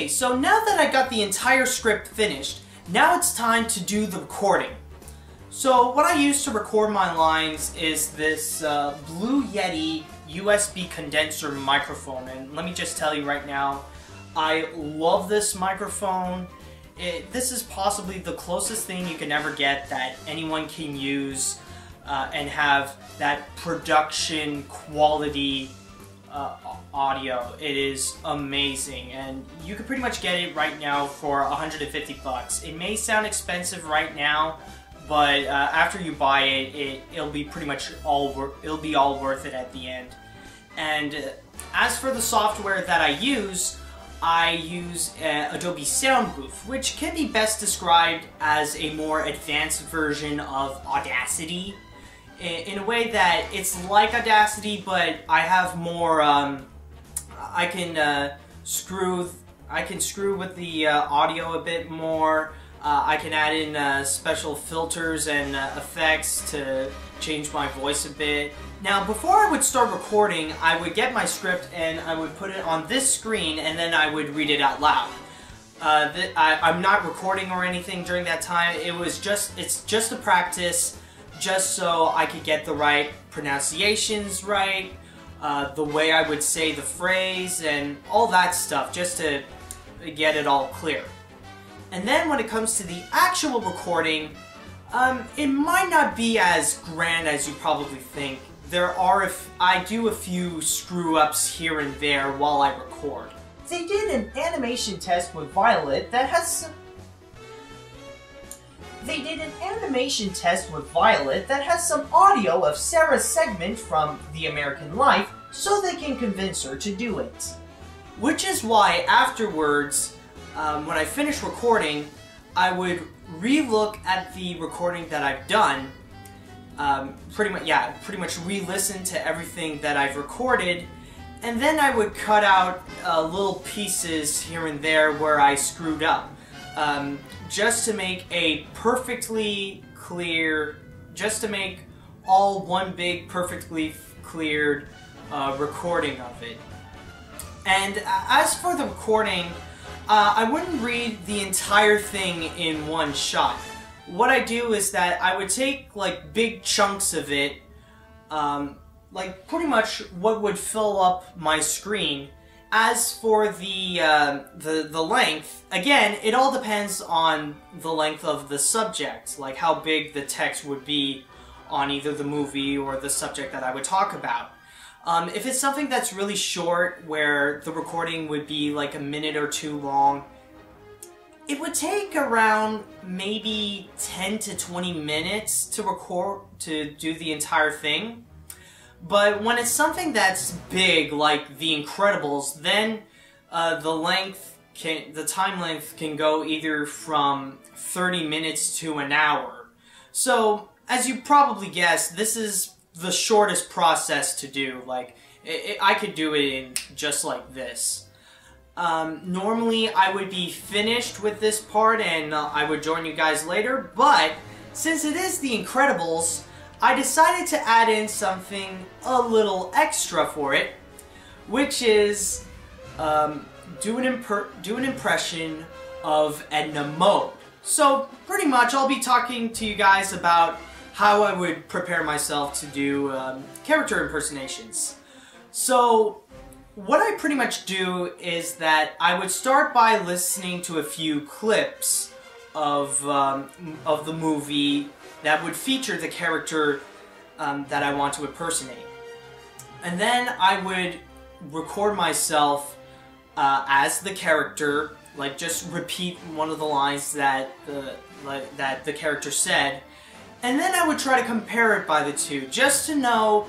Okay, so now that I got the entire script finished, now it's time to do the recording. So what I use to record my lines is this Blue Yeti USB condenser microphone, and let me just tell you right now, I love this microphone. This is possibly the closest thing you can ever get that anyone can use and have that production quality audio. It is amazing, and you can pretty much get it right now for 150 bucks. It may sound expensive right now, but after you buy it, it'll be pretty much all worth it at the end. And as for the software that I use Adobe Sound Booth, which can be best described as a more advanced version of Audacity, in a way that it's like Audacity, but I have more. I can screw with the audio a bit more. I can add in special filters and effects to change my voice a bit. Now, before I would start recording, I would get my script and I would put it on this screen, and then I would read it out loud. I'm not recording or anything during that time. It's just a practice, just so I could get the right pronunciations right, the way I would say the phrase, and all that stuff, just to get it all clear. And then when it comes to the actual recording, it might not be as grand as you probably think. I do a few screw-ups here and there while I record. They did an animation test with Violet that has some audio of Sarah's segment from The American Life, so they can convince her to do it. Which is why afterwards, when I finish recording, I would re-look at the recording that I've done, pretty much re-listen to everything that I've recorded, and then I would cut out little pieces here and there where I screwed up, just to make all one big perfectly cleared recording of it. And as for the recording, I wouldn't read the entire thing in one shot. What I do is that I would take like big chunks of it, like pretty much what would fill up my screen. As for the length, again, it all depends on the length of the subject, like how big the text would be on either the movie or the subject that I would talk about. If it's something that's really short, where the recording would be like a minute or two long, it would take around maybe 10 to 20 minutes to do the entire thing. But when it's something that's big, like The Incredibles, then the time length can go either from 30 minutes to an hour. So, as you probably guessed, this is the shortest process to do. Like, I could do it in just like this. Normally, I would be finished with this part and I would join you guys later, but since it is The Incredibles, I decided to add in something a little extra for it, which is do an impression of Edna Mode. So pretty much I'll be talking to you guys about how I would prepare myself to do character impersonations. So what I pretty much do is that I would start by listening to a few clips of the movie that would feature the character that I want to impersonate. And then I would record myself as the character, like just repeat one of the lines that the character said, and then I would try to compare it by the two, just to know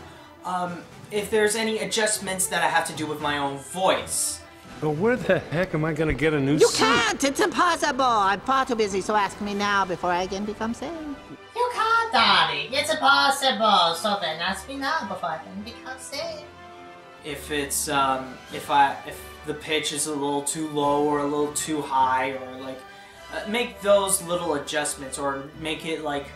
if there's any adjustments that I have to do with my own voice. Well, where the heck am I gonna get a new You suit? can't! It's impossible! I'm far too busy, so ask me now before I again become sick. You can't, darling. It's impossible. So then ask me now before I can become sick. If it's if the pitch is a little too low or a little too high, or like make those little adjustments, or make it like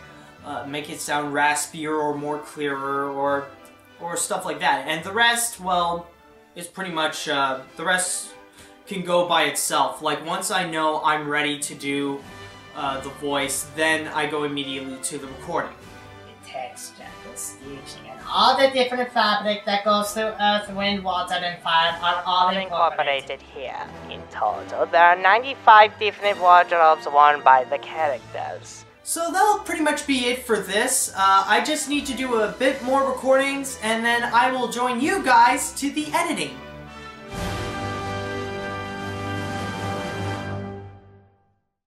make it sound raspier or more clearer, or stuff like that. And the rest, well, is pretty much the rest can go by itself. Like, once I know I'm ready to do the voice, then I go immediately to the recording. The texture, the stitching, and all the different fabric that goes through earth, wind, water, and fire are all incorporated here. In total, there are 95 different wardrobes worn by the characters. So that'll pretty much be it for this. I just need to do a bit more recordings, and then I will join you guys to the editing.